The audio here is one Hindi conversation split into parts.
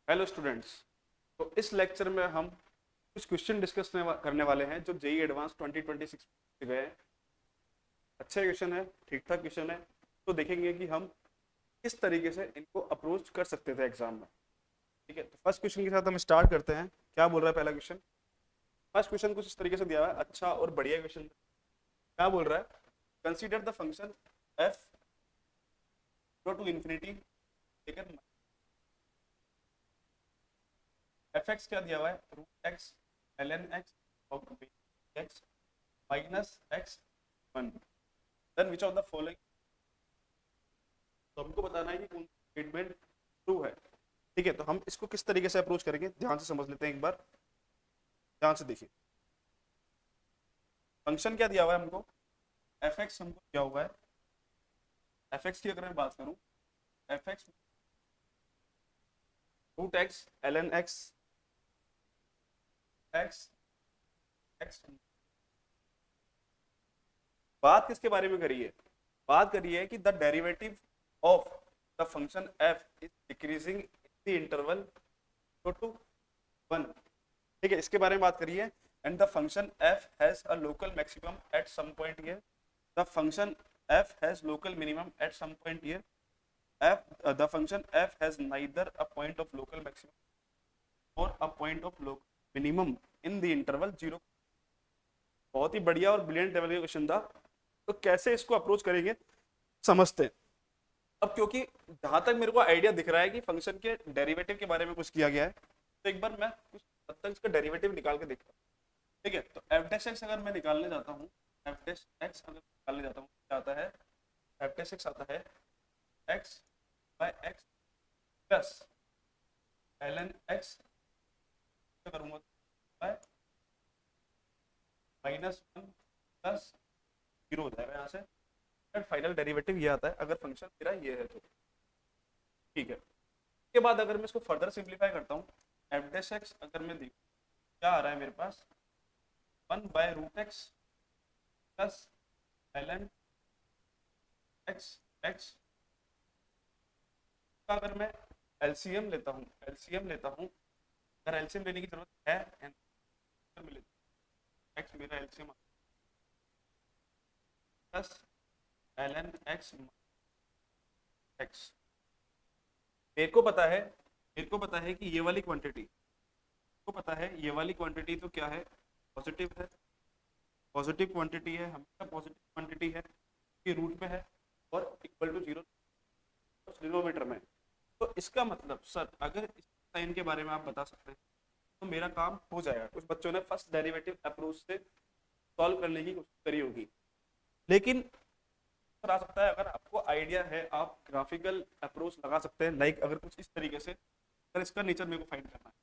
Hello students. तो इस लेक्चर में हम कुछ क्वेश्चन डिस्कस करने वाले हैं जो जेई एडवांस 2026 में गए हैं। अच्छे क्वेश्चन है, ठीक ठाक क्वेश्चन है। तो देखेंगे कि हम किस तरीके से इनको अप्रोच कर सकते थे एग्जाम में। ठीक है, तो फर्स्ट क्वेश्चन के साथ हम स्टार्ट करते हैं। क्या बोल रहा है पहला क्वेश्चन? फर्स्ट क्वेश्चन कुछ इस तरीके से दिया हुआ है, अच्छा और बढ़िया क्वेश्चन। क्या बोल रहा है? Consider the function F go to infinity. ठीक है, एफ एक्स क्या दिया हुआ है? Root X L N X X minus X one. Then which of the following. तो हमको बताना है कि कौन सा स्टेटमेंट ट्रू है। ठीक है, तो हम इसको किस तरीके से अप्रोच करेंगे, ध्यान से समझ लेते हैं एक बार। ध्यान से देखिए, फंक्शन क्या दिया हुआ है हमको? एफ एक्स हमको दिया हुआ है। एफ एक्स की अगर मैं बात करूं, F X root X L N X X X. बात किसके बारे में करी है? बात करी है कि the derivative of the function F is decreasing in the interval two one. ठीक है, इसके बारे में बात करिए। And the function F has a local maximum at some point here. The function F has local minimum at some point here. F the function F has neither a point of local maximum और a point of local minimum in the interval zero. बहुत ही बढ़िया और ब्रिलियंट लेवल का क्वेश्चन था। तो कैसे इसको अप्रोच करेंगे समझते हैं। अब क्योंकि जहां तक मेरे को आइडिया दिख रहा है कि फंक्शन के डेरिवेटिव के बारे में कुछ किया गया है, तो एक बार मैं कुछ हद तक इसका डेरिवेटिव निकाल के देखता हूँ। ठीक है, तो एफ डैश एक्स अगर मैं निकालने जाता हूँ, एफ डैश एक्स अगर निकालने जाता हूँ क्या आता है? एफ डैश एक्स आता है X by X plus L N X करूंगा by minus one plus zero हो जाएगा यहाँ से। फाइनल डेरिवेटिव ये आता है अगर फंक्शन मेरा ये है तो। ठीक है, उसके बाद अगर मैं इसको फर्दर सिंप्लीफाई करता हूँ, एफ डैश एक्स अगर मैं देखूँ क्या आ रहा है मेरे पास? One by root X plus L N X X का अगर मैं एलसीएम लेता हूँ, अगर एलसीएम लेने की जरूरत है एक्स मेरा LCM plus L N X X. मेरे को पता है कि ये वाली क्वांटिटी को पता है, ये वाली क्वांटिटी तो क्या है? पॉजिटिव है। पॉजिटिव क्वांटिटी है, हमेशा पॉजिटिव क्वांटिटी है कि रूट में है और इक्वल टू जीरो डिनोमीटर में। तो इसका मतलब सर अगर इस साइन के बारे में आप बता सकते हैं तो मेरा काम हो जाएगा। कुछ बच्चों ने फर्स्ट डेरिवेटिव अप्रोच से सॉल्व करने की कोशिश करी होगी, लेकिन सर आ सकता है अगर आपको आइडिया है आप ग्राफिकल अप्रोच लगा सकते हैं। लाइक अगर कुछ इस तरीके से, सर इसका नेचर मेरे को फाइंड करना है।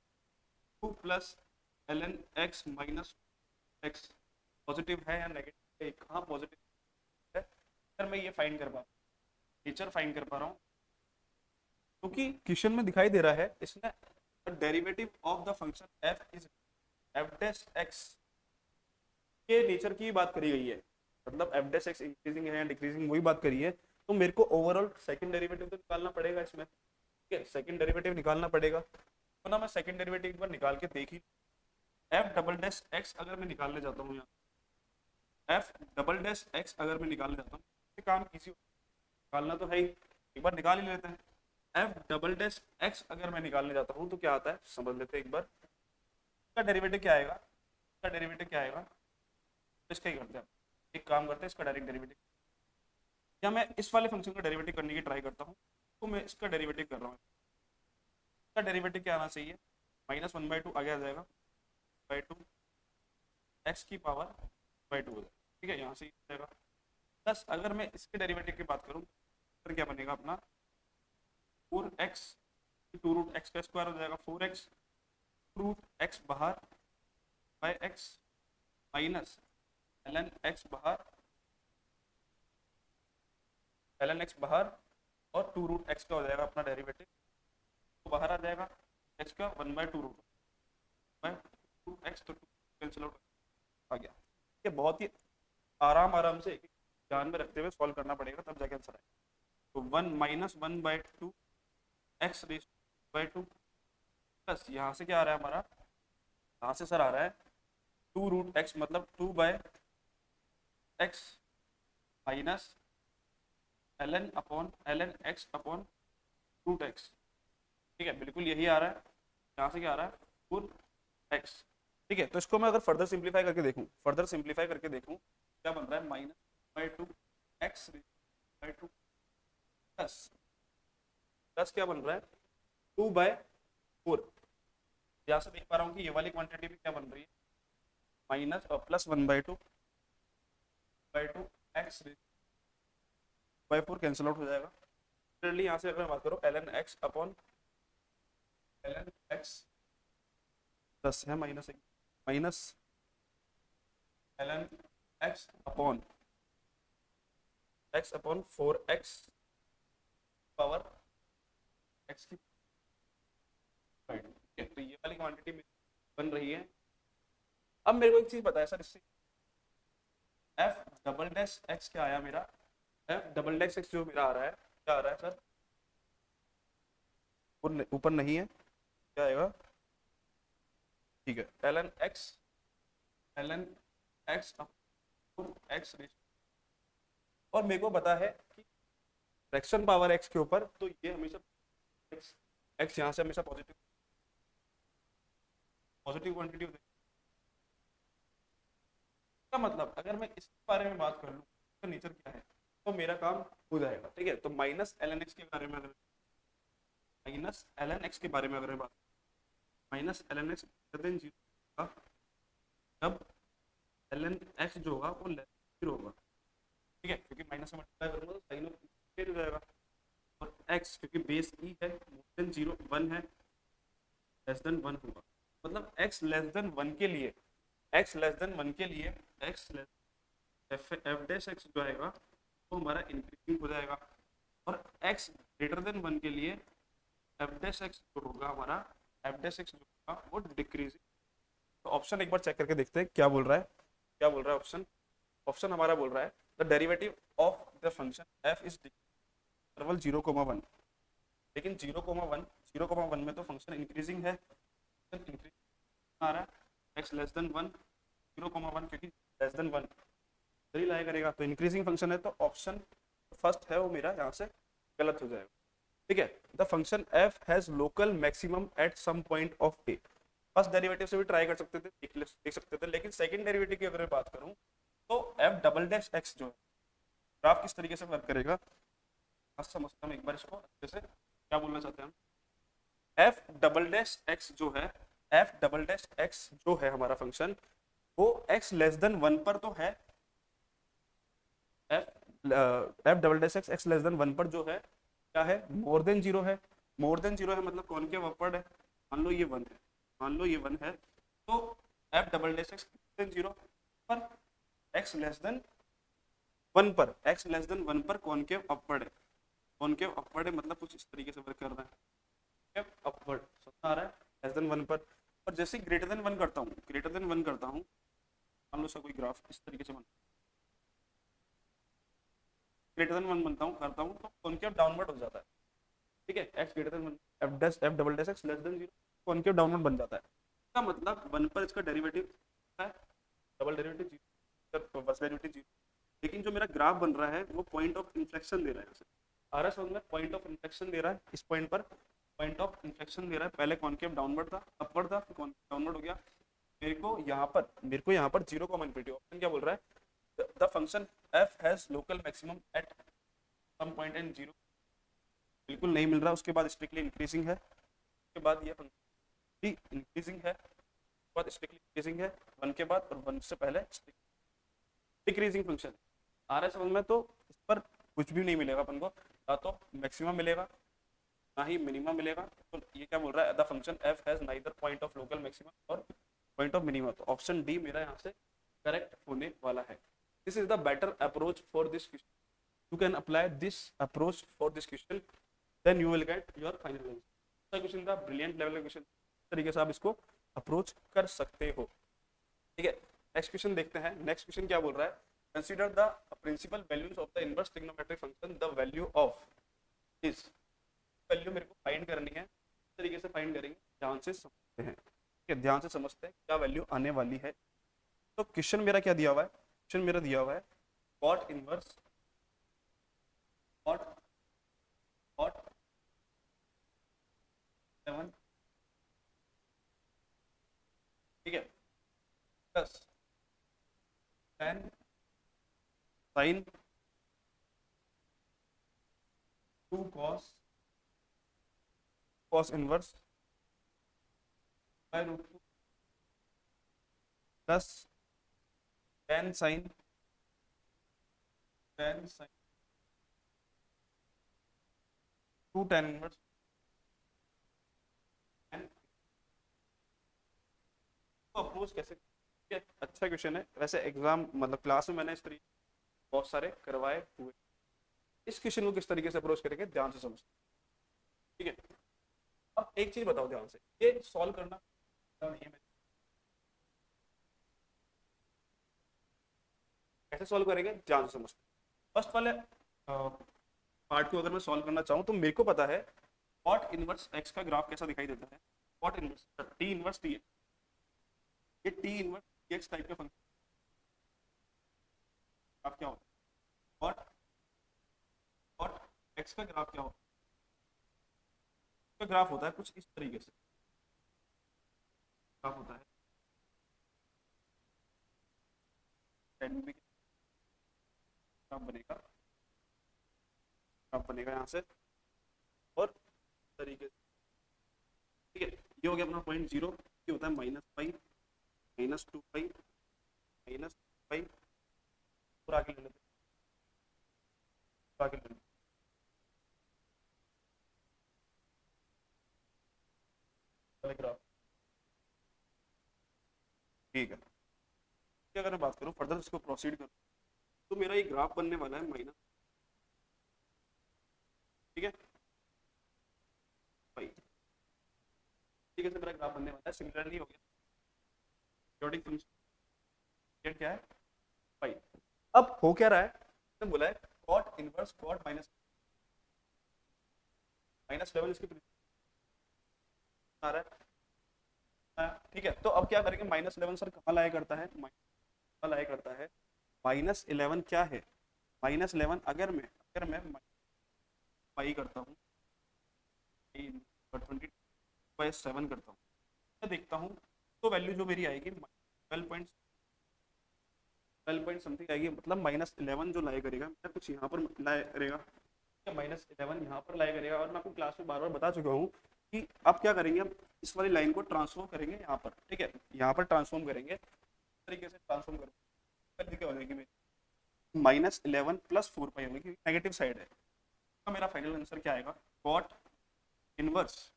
Two plus L N X minus X positive है या नेगेटिव है, कहाँ पॉजिटिव है सर मैं ये फाइंड कर पा रहा हूँ, नेचर फाइंड कर पा रहा हूँ क्योंकि क्वेश्चन में दिखाई दे रहा है इसमें derivative of the function F is F dash x के नेचर की बात करी गई है। मतलब एफ डैश एक्स इंक्रीजिंग है या डिक्रीजिंग वही बात करी है। तो मेरे को ओवरऑल सेकंड डेरिवेटिव तो निकालना पड़ेगा इसमें। ठीक है, सेकंड डेरिवेटिव निकालना पड़ेगा। तो ना मैं सेकंड डेरिवेटिव एक बार निकाल के देखी। एफ डबल डैश एक्स अगर मैं निकालने जाता हूँ यहाँ, एफ डबल डैश एक्स अगर मैं निकालने जाता हूँ, काम किसी निकालना तो है ही, एक बार निकाल ही लेते हैं। एफ डबल डैश एक्स अगर मैं निकालने जाता हूँ तो क्या आता है समझ लेते हैं एक बार। इसका डेरिवेटिव क्या आएगा? इसका डेरिवेटिव क्या आएगा? तो इसका ही करते हैं, एक काम करते हैं इसका डायरेक्ट डेरिवेटिव, या मैं इस वाले फंक्शन का डेरिवेटिव करने की ट्राई करता हूँ। तो मैं इसका डेरिवेटिव कर रहा हूँ, इसका डेरिवेटिव क्या आना चाहिए? माइनस वन बाई टू आगे आ जाएगा, बाई टू एक्स की पावर बाई टू हो जाएगा। ठीक है, यहाँ से हो जाएगा। प्लस अगर मैं इसके डेरिवेटिव की बात करूँ फिर क्या बनेगा अपना? Four X two root X का स्क्वायर हो जाएगा, फोर एक्स रूट एक्स बाहर by X minus L N X बाहर, एल एन एक्स बाहर और टू रूट एक्स का हो जाएगा अपना डेरिवेटिव, तो बाहर आ जाएगा एक्स का one by two root by two X, तो कैंसिल आउट आ गया। ये बहुत ही आराम आराम से ध्यान में रखते हुए सॉल्व करना पड़ेगा तब जाके आंसर आएगा। तो one minus one by two X raise by two plus यहाँ से क्या आ रहा है हमारा, यहाँ से सर आ रहा है 2√x मतलब 2/x माइनस ln x/√x। ठीक है, बिल्कुल यही आ रहा है। यहाँ से क्या आ रहा है 4x। ठीक है, तो इसको मैं अगर फर्दर सिंप्लीफाई करके देखूँ, क्या बन रहा है -2x/2 प्लस प्लस क्या बन रहा है 2/4। यहाँ से देख पा रहा हूँ कि ये वाली क्वांटिटी भी क्या बन रही है माइनस और प्लस 1/2 x/4 कैंसिल आउट हो जाएगा। सिमिलरली यहाँ से अगर मैं बात करूँ ln x प्लस है minus ln x/4x power x की पॉइंट। ठीक है, तो ये वाली क्वांटिटी बन रही है। अब मेरे को एक चीज पता है सर, इससे f डबल डैश x क्या आया मेरा, f डबल डैश x जो मेरा आ रहा है, क्या आ रहा है सर, ऊपर नहीं है, क्या आएगा, ठीक है, ln x और मेरे को पता है कि फ्रैक्शन पावर x के ऊपर, तो ये हमेशा x यहाँ से हमेशा पॉजिटिव क्वांटिटी होती है। इसका मतलब अगर मैं इसके बारे में बात कर लूँ तो नेचर क्या है, तो मेरा काम हो जाएगा। ठीक है, तो -ln x के बारे में अगर बात, -ln x देन 0 तब ln x जो होगा वो लेस 0 होगा। ठीक है, क्योंकि माइनस से मल्टीप्लाई करूंगा तो साइन ऑफ चेंज हो जाएगा। और x क्योंकि बेस e है, मोर देन 0 1 है, लेस देन 1 होगा। मतलब x लेस देन 1 के लिए एफ डैश एक्स जो आएगा वो हमारा इंक्रीजिंग हो जाएगा, और x ग्रेटर देन 1 के लिए एफ डैश एक्स जो होगा हमारा, वो डिक्रीजिंग। तो ऑप्शन एक बार चेक करके देखते हैं क्या बोल रहा है। ऑप्शन हमारा बोल रहा है the derivative of the function f is interval 0,1। लेकिन 0,1 में तो फंक्शन इंक्रीजिंग है, आ रहा है x लेस देन 1, 0,1 क्योंकि लेस देन 1 सही लाया करेगा, तो इंक्रीजिंग फंक्शन है, तो ऑप्शन फर्स्ट है वो मेरा यहाँ से गलत हो जाएगा। ठीक है, the function f has local maximum at some point of a। First derivative से भी ट्राई कर सकते थे, देख सकते थे, लेकिन सेकंड डेरिवेटिव की अगर मैं बात करूं तो f डबल डैश x जो है, ग्राफ किस तरीके से वर्क करेगा समझता हूं एक बार इसको अच्छे से। क्या बोलना चाहते हैं हम, f डबल डैश x जो है हमारा फंक्शन, वो x लेस देन 1 पर तो है, f double dash x less than 1 पर जो है क्या है, मोर देन 0 है। मतलब कॉनकेव अपवर्ड है। मान लो ये 1 है, तो f double dash x then 0 पर x लेस देन 1 पर कॉनकेव अपवर्ड है। मतलब कुछ इस तरीके से वर्क कर रहा है, अपवर्ड समझ आ रहा है, लेस देन 1 पर। और जैसे ग्रेटर देन 1 करता हूँ, मान लो उसका कोई ग्राफ इस तरीके से ग्रेटर देन 1 करता हूँ तो कॉनकेव डाउनवर्ड हो जाता है। ठीक है, x greater than 1, f double dash x less than 0, concave downward बन जाता है। इसका मतलब 1 पर इसका डेरिवेटिव है, डबल डेरिवेटिव 0, फर्स्ट डेरिवेटिव 0। लेकिन जो मेरा ग्राफ बन रहा है वो पॉइंट ऑफ इन्फ्लेक्शन दे रहा है, आ रहा है समझ में, पॉइंट ऑफ इन्फ्लेक्शन दे रहा है। इस पॉइंट पर पॉइंट ऑफ इन्फ्लेक्शन दे रहा है, पहले कॉनकेव डाउनवर्ड था, अपवर्ड था, फिर कॉनकेव डाउनवर्ड हो गया। मेरे को यहाँ पर 0 कॉमन इन्फिनिटी, ऑप्शन क्या बोल रहा है, the function f has local maximum at some point in 0, बिल्कुल नहीं मिल रहा। उसके बाद स्ट्रिक्टली इंक्रीजिंग है, उसके बाद ये फंक्शन इंक्रीजिंग है, बाद स्ट्रिक्टली इंक्रीजिंग है 1 के बाद, और 1 से पहले डिक्रीजिंग फंक्शन आ रहा है समझ में। तो इस पर कुछ भी नहीं मिलेगा अपन को, ना तो मैक्सिमम मिलेगा ना ही मिनिमम मिलेगा। तो ये क्या बोल रहा है, the function f has neither point of local maximum और पॉइंट ऑफ मिनिमम। तो ऑप्शन डी मेरा यहाँ से करेक्ट होने वाला है। This is the better approach for this question, you can apply this approach for this question, then you will get your final answer। Question था ब्रिलियंट लेवल का क्वेश्चन, इस तरीके से आप इसको अप्रोच कर सकते हो। ठीक है, नेक्स्ट क्वेश्चन देखते हैं। नेक्स्ट क्वेश्चन क्या बोल रहा है, consider the principal values of the inverse trigonometric function, the value of is, value मेरे को फाइंड करनी है तरीके से फाइंड करेंगे, ध्यान से समझते हैं, ठीक है, ध्यान से समझते हैं क्या वैल्यू आने वाली है। तो क्वेश्चन मेरा क्या दिया हुआ है, क्वेश्चन मेरा दिया हुआ है कॉट इनवर्स कॉट कॉट 7, ठीक है, plus 10 sine 2 cos inverse by root 2 plus 10 sine 2 tan inverse. तो अप्रोच कैसे, ये अच्छा क्वेश्चन है वैसे, एग्जाम मतलब क्लास में मैंने इस तरीके बहुत सारे करवाए हुए। इस क्वेश्चन को किस तरीके से अप्रोच करेंगे, ध्यान से समझते हैं, ठीक है। अब एक चीज बताओ ध्यान से, ये सॉल्व करना नहीं है, कैसे सॉल्व करेंगे ध्यान से समझते हैं। फर्स्ट वाले पार्ट को अगर मैं सॉल्व करना चाहूँ तो मेरे को पता है कॉट इनवर्स एक्स का ग्राफ कैसा दिखाई देता है, cot inverse T inverse T, ये टी इनवर्स एक्स टाइप का फंक्शन ग्राफ क्या होता है, कॉट कॉट एक्स का ग्राफ क्या होता है, इसका ग्राफ होता है कुछ इस तरीके से, ग्राफ होता है ग्राफ बनेगा, ग्राफ बनेगा यहाँ से और तरीके से, ठीक है। ये हो गया अपना पॉइंट जीरो, ये होता है -5 -2 -5 और आगे ले लेते हैं, आगे ले लेते हैं ग्राफ, ठीक है। कि अगर मैं बात करूँ फर्दर इसको प्रोसीड करूँ तो मेरा ये ग्राफ बनने वाला है माइनस, ठीक है भाई, ठीक है, मेरा ग्राफ बनने वाला है, सिमिलरली हो गया पीरियोडिक फंक्शन क्या है भाई। अब हो क्या रहा है, मैंने बोला है कॉट इनवर्स कॉट -11 इसकी आ रहा है, ठीक है। तो अब क्या करेंगे, -11 सर कहाँ लाया करता है, कहाँ लाया करता है, -11 क्या है, -11 अगर मैं पाई करता हूँ 20/7 करता हूँ, मैं देखता हूँ तो वैल्यू जो मेरी आएगी 12 पॉइंट समथिंग आएगी, मतलब -11 जो लाया करेगा मैं कुछ यहाँ पर लाया करेगा, -11 यहाँ पर लाया करेगा। और मैं आपको क्लास में बार बार बता चुका हूँ कि अब क्या करेंगे, हम इस वाली लाइन को ट्रांसफॉर्म करेंगे यहाँ पर, ठीक है, यहाँ पर ट्रांसफॉर्म करेंगे, इस तरीके से ट्रांसफॉर्म करेंगे, क्या हो जाएगी मेरी -11 + 4 पाई होगी, नेगेटिव साइड है। तो मेरा फाइनल आंसर क्या आएगा, कॉट इनवर्स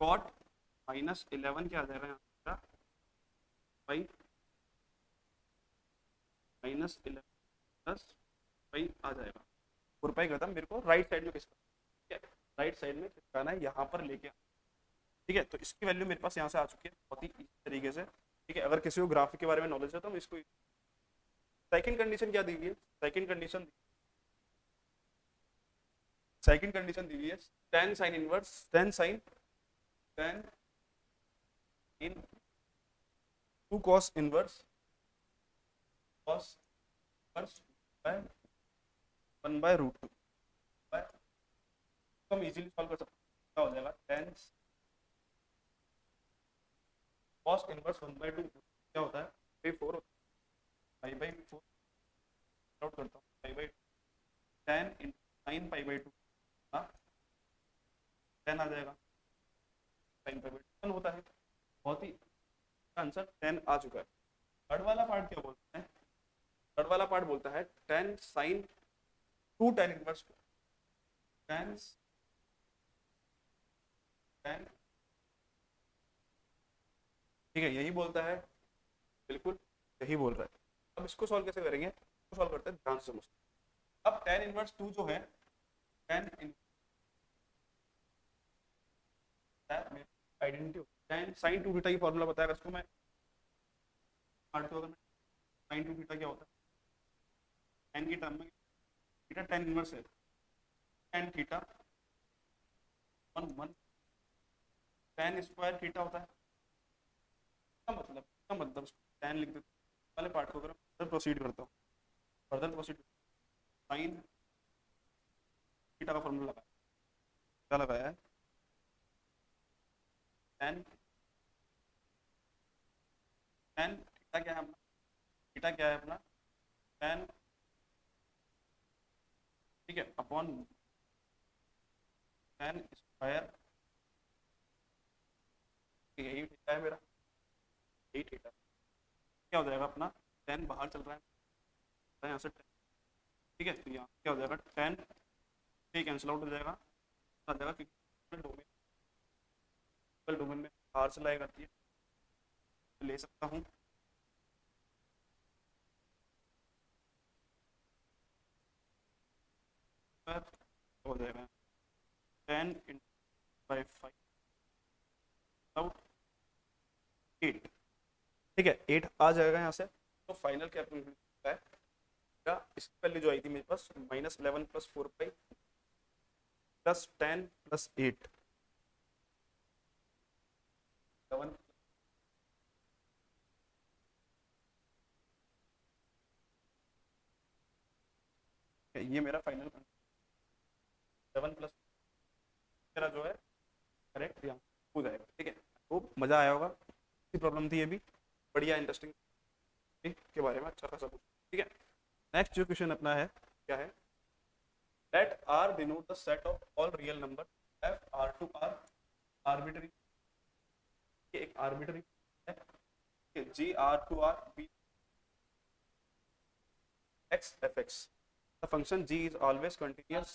कॉट -11 क्या आ जाएगा यहाँ पाई -11 प्लस पाई आ जाएगा, 4 पाई खत्म, मेरे को राइट साइड में किसका, ठीक है, राइट साइड में खिसकाना है, यहाँ पर लेके, ठीक है। तो इसकी वैल्यू मेरे पास यहाँ से आ चुकी है बहुत ही इस तरीके से, ठीक है। अगर किसी को ग्राफिक के बारे में नॉलेज है तो हम इसको, सेकंड कंडीशन क्या दी हुई है, सेकंड कंडीशन दी हुई है tan sin इनवर्स tan इन 2 cos inverse cos inverse by 1/√2 by, तो हम इजीली सॉल्व कर सकते हैं, क्या हो जाएगा tan cos इनवर्स 1/2 क्या होता है, 4 होता है, 5/4 आउट करता हूँ, 5/2 tan sin π/2, हाँ 10 आ जाएगा, sin π/2 होता है, बहुत ही आंसर 10 आ चुका है। थर्ड वाला पार्ट क्या बोलता है, थर्ड वाला पार्ट बोलता है tan sin 2 tan inverse tan tan, ठीक है, यही बोलता है, बिल्कुल यही बोल रहा है। अब इसको सॉल्व कैसे करेंगे, इसको सॉल्व करते हैं, ध्यान से समझते हैं। अब tan इनवर्स 2 जो है, tan identity, tan sin 2 theta की फॉर्मूला बताया, इसको मैं पार्ट को अगर मैं sin 2 थीटा क्या होता है, tan की टर्म में थीटा tan इनवर्स है, tan theta 1/1 tan square theta होता है, इसका मतलब tan लिख देते हैं। वाले पार्ट को अगर फर्दर प्रोसीड करता हूँ, फर्दर प्रोसीड साइन थीटा का फॉर्मूला लगाया, क्या लगाया है, tan tan थीटा क्या है अपना, थीटा क्या है अपना, tan, ठीक है, अपॉन tan स्क्वायर, ठीक है, यही थीटा है मेरा, यही थीटा क्या हो जाएगा अपना, tan बाहर चल रहा है यहाँ से, ठीक है, तो यहाँ क्या हो जाएगा, tan ये कैंसिल आउट हो जाएगा, आ जाएगा क्योंकि डोमेन में बाहर से लाई करती है, तो ले सकता हूँ, हो जाएगा tan बाई 5 आउट 8, ठीक है, 8 आ जाएगा यहाँ से, तो फाइनल क्या है, इसकी वैल्यू जो आई थी मेरे पास -11 + 4 पाई प्लस 10 + 8, 11, ये मेरा फाइनल 7 प्लस मेरा जो है करेक्ट यहाँ हो जाएगा, ठीक है, तो मजा आया होगा, प्रॉब्लम थी ये भी बढ़िया इंटरेस्टिंग के बारे में अच्छा खासा कुछ, ठीक है। नेक्स्ट जो क्वेश्चन अपना है क्या है, let R denote the set of all real number f R to R arbitrary, एक arbitrary है G R to R B x f x, the function G is always continuous